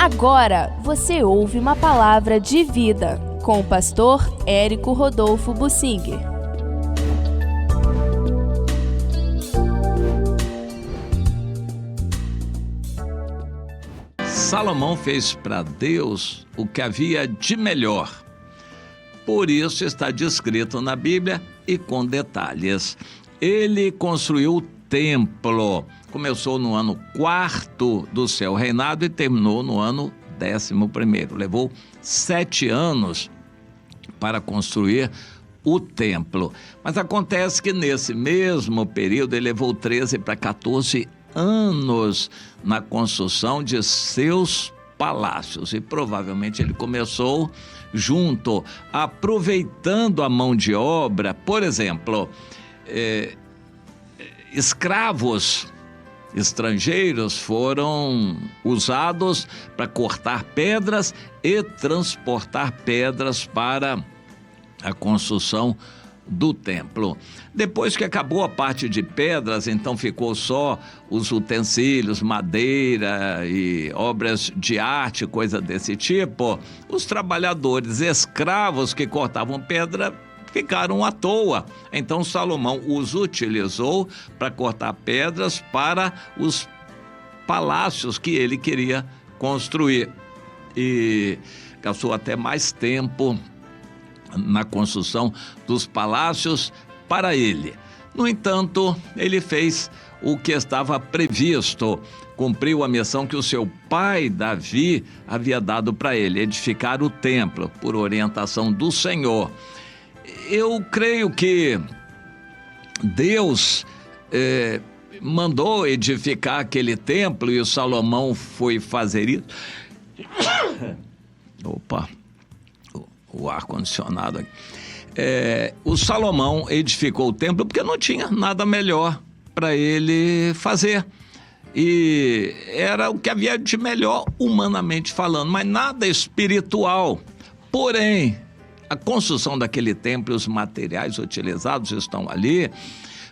Agora você ouve uma palavra de vida com o pastor Érico Rodolfo Bussinger. Salomão fez para Deus o que havia de melhor. Por isso está descrito na Bíblia e com detalhes. Ele construiu o templo. Começou no ano 4º do seu reinado e terminou no ano 11º. Levou 7 anos para construir o templo. Mas acontece que nesse mesmo período ele levou 13 para 14 anos na construção de seus palácios. E provavelmente ele começou junto, aproveitando a mão de obra. Por exemplo, escravos estrangeiros foram usados para cortar pedras e transportar pedras para a construção do templo. Depois que acabou a parte de pedras, então ficou só os utensílios, madeira e obras de arte, coisa desse tipo. Os trabalhadores escravos que cortavam pedra ficaram à toa. Então Salomão os utilizou para cortar pedras para os palácios que ele queria construir. E gastou até mais tempo na construção dos palácios para ele. No entanto, ele fez o que estava previsto, cumpriu a missão que o seu pai Davi havia dado para ele, edificar o templo, por orientação do Senhor. Eu creio que Deus mandou edificar aquele templo e o Salomão foi fazer isso. Opa, o ar-condicionado aqui. O Salomão edificou o templo porque não tinha nada melhor para ele fazer. E era o que havia de melhor humanamente falando, mas nada espiritual. Porém, a construção daquele templo, os materiais utilizados estão ali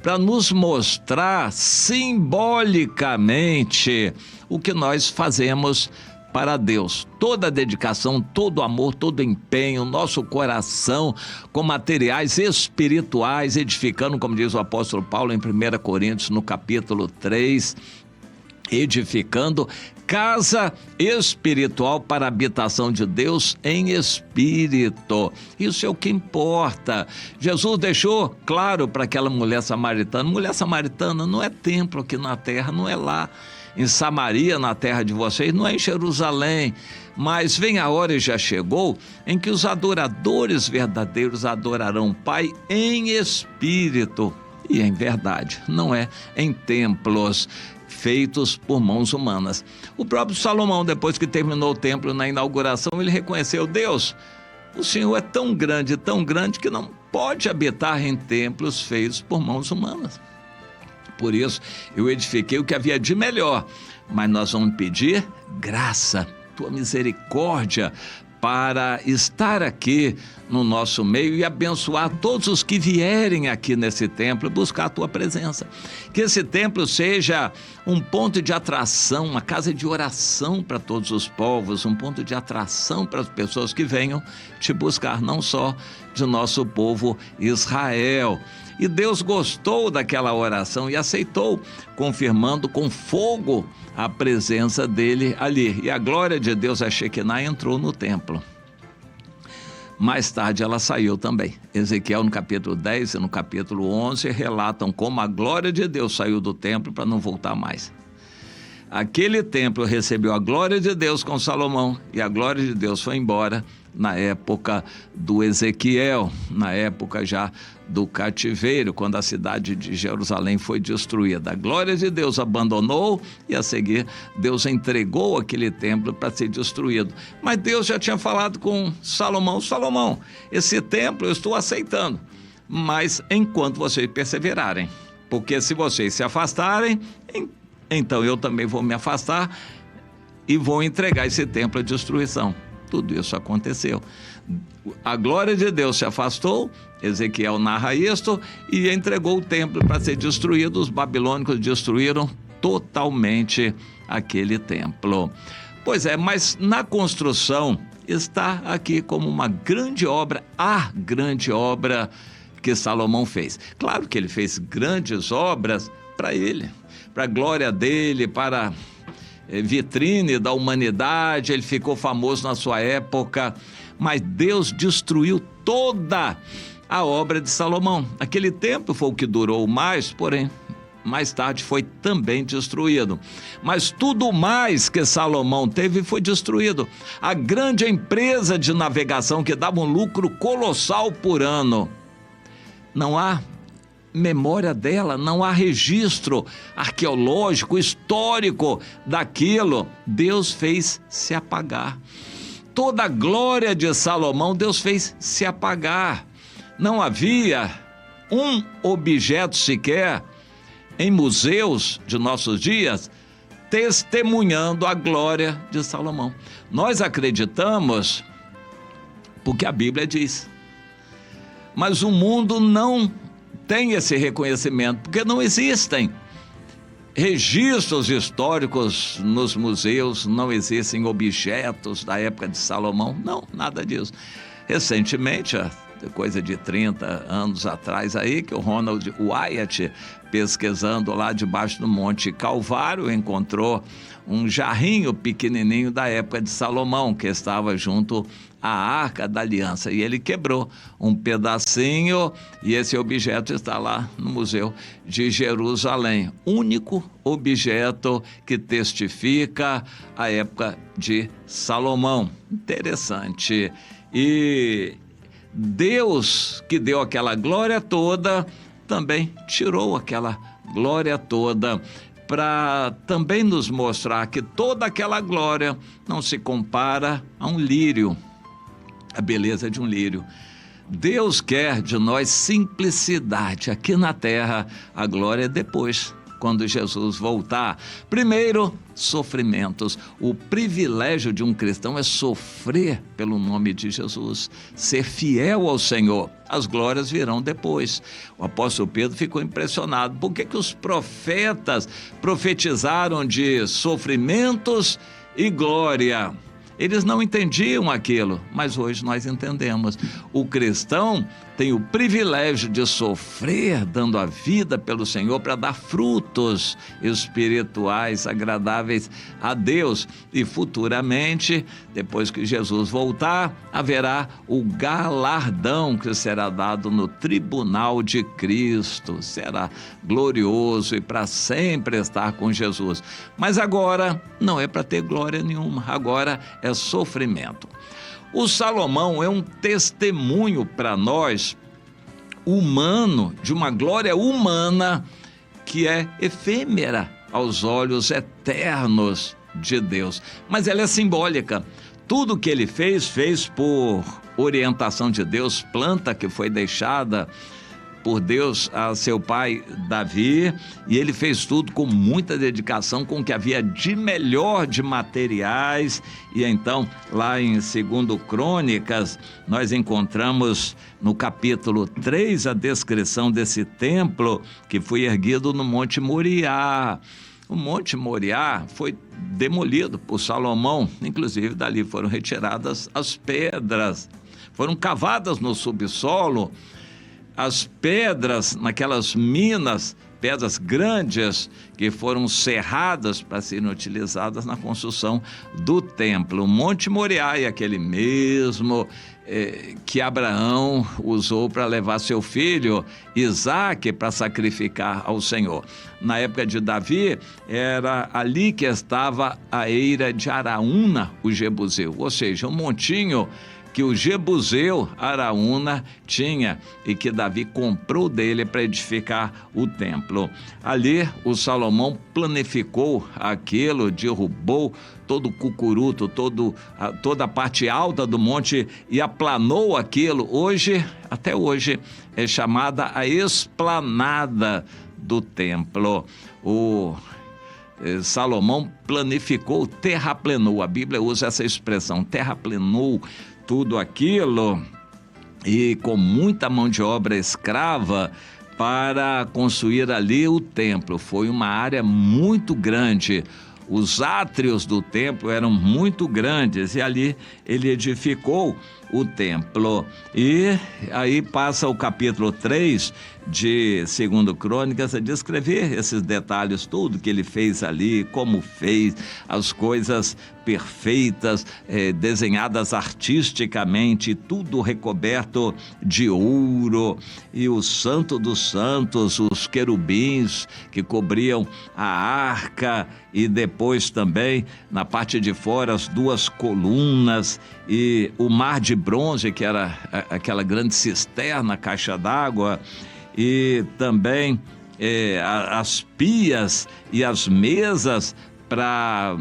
para nos mostrar simbolicamente o que nós fazemos para Deus. Toda a dedicação, todo o amor, todo o empenho, nosso coração com materiais espirituais, edificando, como diz o apóstolo Paulo em 1 Coríntios, no capítulo 3, edificando casa espiritual para a habitação de Deus em espírito. Isso é o que importa. Jesus deixou claro para aquela mulher samaritana. Mulher samaritana não é templo aqui na terra, não é lá em Samaria, na terra de vocês, não é em Jerusalém, mas vem a hora e já chegou em que os adoradores verdadeiros adorarão o Pai em espírito e em verdade, não é em templos feitos por mãos humanas. O próprio Salomão, depois que terminou o templo na inauguração, ele reconheceu: Deus, o Senhor é tão grande que não pode habitar em templos feitos por mãos humanas. Por isso, eu edifiquei o que havia de melhor, mas nós vamos pedir graça, tua misericórdia, para estar aqui no nosso meio e abençoar todos os que vierem aqui nesse templo e buscar a tua presença. Que esse templo seja um ponto de atração, uma casa de oração para todos os povos, um ponto de atração para as pessoas que venham te buscar, não só de nosso povo Israel. E Deus gostou daquela oração e aceitou, confirmando com fogo a presença dele ali. E a glória de Deus, a Shekinah, entrou no templo. Mais tarde ela saiu também. Ezequiel no capítulo 10 e no capítulo 11 relatam como a glória de Deus saiu do templo para não voltar mais. Aquele templo recebeu a glória de Deus com Salomão e a glória de Deus foi embora na época do Ezequiel, na época já do cativeiro, quando a cidade de Jerusalém foi destruída. A glória de Deus abandonou e a seguir Deus entregou aquele templo para ser destruído. Mas Deus já tinha falado com Salomão: Salomão, esse templo eu estou aceitando, mas enquanto vocês perseverarem, porque se vocês se afastarem, então eu também vou me afastar e vou entregar esse templo à destruição. Tudo isso aconteceu. A glória de Deus se afastou, Ezequiel narra isto, e entregou o templo para ser destruído. Os babilônicos destruíram totalmente aquele templo. Pois é, mas na construção está aqui como uma grande obra, a grande obra que Salomão fez. Claro que ele fez grandes obras para ele, para a glória dele, para vitrine da humanidade, ele ficou famoso na sua época, mas Deus destruiu toda a obra de Salomão. Aquele templo foi o que durou mais, porém, mais tarde foi também destruído. Mas tudo mais que Salomão teve foi destruído. A grande empresa de navegação que dava um lucro colossal por ano, não há memória dela, não há registro arqueológico, histórico daquilo. Deus fez se apagar. Toda a glória de Salomão, Deus fez se apagar. Não havia um objeto sequer em museus de nossos dias testemunhando a glória de Salomão. Nós acreditamos porque a Bíblia diz, mas o mundo não tem esse reconhecimento, porque não existem registros históricos nos museus, não existem objetos da época de Salomão, não, nada disso. Recentemente, coisa de 30 anos atrás aí, que o Ronald Wyatt, pesquisando lá debaixo do Monte Calvário, encontrou um jarrinho pequenininho da época de Salomão, que estava junto à Arca da Aliança, e ele quebrou um pedacinho, e esse objeto está lá no Museu de Jerusalém, único objeto que testifica a época de Salomão. Interessante. E Deus, que deu aquela glória toda, também tirou aquela glória toda, para também nos mostrar que toda aquela glória não se compara a um lírio, a beleza de um lírio. Deus quer de nós simplicidade aqui na terra, a glória é depois, quando Jesus voltar. Primeiro, sofrimentos. O privilégio de um cristão é sofrer pelo nome de Jesus, ser fiel ao Senhor. As glórias virão depois. O apóstolo Pedro ficou impressionado. Por que os profetas profetizaram de sofrimentos e glória? Eles não entendiam aquilo, mas hoje nós entendemos. O cristão tem o privilégio de sofrer, dando a vida pelo Senhor para dar frutos espirituais agradáveis a Deus. E futuramente, depois que Jesus voltar, haverá o galardão que será dado no tribunal de Cristo. Será glorioso e para sempre estar com Jesus. Mas agora não é para ter glória nenhuma, agora é sofrimento. O Salomão é um testemunho para nós, humano, de uma glória humana que é efêmera aos olhos eternos de Deus. Mas ela é simbólica. Tudo que ele fez por orientação de Deus, planta que foi deixada por Deus a seu pai Davi, e ele fez tudo com muita dedicação, com o que havia de melhor de materiais. E então, lá em 2 Crônicas, nós encontramos no capítulo 3 a descrição desse templo que foi erguido no Monte Moriá. O Monte Moriá foi demolido por Salomão, inclusive dali foram retiradas as pedras, foram cavadas no subsolo as pedras naquelas minas, pedras grandes que foram serradas para serem utilizadas na construção do templo. O Monte Moriá é aquele mesmo que Abraão usou para levar seu filho Isaque para sacrificar ao Senhor. Na época de Davi, era ali que estava a eira de Araúna, o Jebuseu, ou seja, um montinho que o Jebuseu, Araúna, tinha e que Davi comprou dele para edificar o templo. Ali o Salomão planificou aquilo, derrubou todo o cucuruto, toda a parte alta do monte e aplanou aquilo. Hoje, até hoje, é chamada a esplanada do templo. Salomão planificou, terraplenou, a Bíblia usa essa expressão, terraplenou tudo aquilo, e com muita mão de obra escrava para construir ali o templo. Foi uma área muito grande. os átrios do templo eram muito grandes, e ali ele edificou o templo. E aí passa o capítulo 3 de 2 Crônicas a descrever esses detalhes, tudo que ele fez ali, como fez, as coisas perfeitas, desenhadas artisticamente, tudo recoberto de ouro, e o Santo dos Santos, os querubins que cobriam a arca, e depois também na parte de fora as 2 colunas, e o mar de bronze, que era aquela grande cisterna, caixa d'água, e também as pias e as mesas para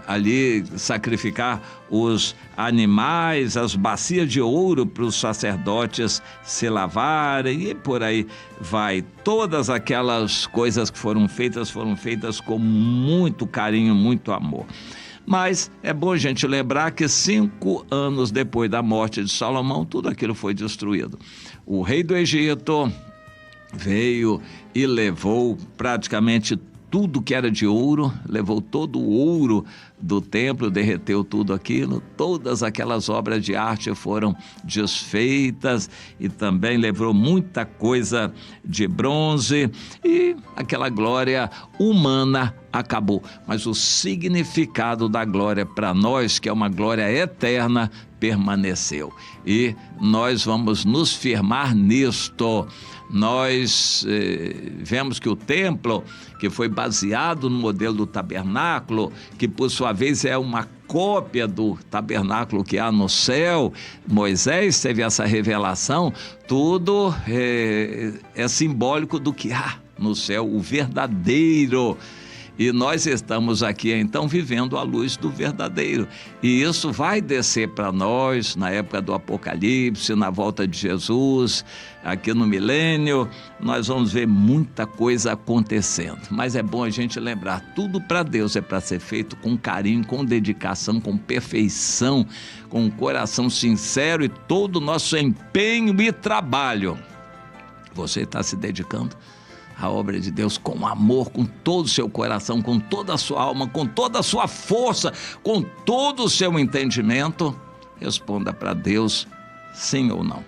ali sacrificar os animais, as bacias de ouro para os sacerdotes se lavarem, e por aí vai. Todas aquelas coisas que foram feitas com muito carinho, muito amor. Mas é bom a gente lembrar que 5 anos depois da morte de Salomão, tudo aquilo foi destruído. O rei do Egito veio e levou praticamente tudo que era de ouro, levou todo o ouro do templo, derreteu tudo aquilo, todas aquelas obras de arte foram desfeitas, e também levou muita coisa de bronze, e aquela glória humana acabou. Mas o significado da glória para nós, que é uma glória eterna, permaneceu. E nós vamos nos firmar nisto. Nós vemos que o templo, que foi baseado no modelo do tabernáculo, que por sua vez é uma cópia do tabernáculo que há no céu, Moisés teve essa revelação, tudo é simbólico do que há no céu, o verdadeiro. E nós estamos aqui, então, vivendo a luz do verdadeiro. E isso vai descer para nós na época do Apocalipse, na volta de Jesus, aqui no milênio. Nós vamos ver muita coisa acontecendo. Mas é bom a gente lembrar, tudo para Deus é para ser feito com carinho, com dedicação, com perfeição, com um coração sincero e todo o nosso empenho e trabalho. Você está se dedicando a obra de Deus com amor, com todo o seu coração, com toda a sua alma, com toda a sua força, com todo o seu entendimento? Responda para Deus, sim ou não.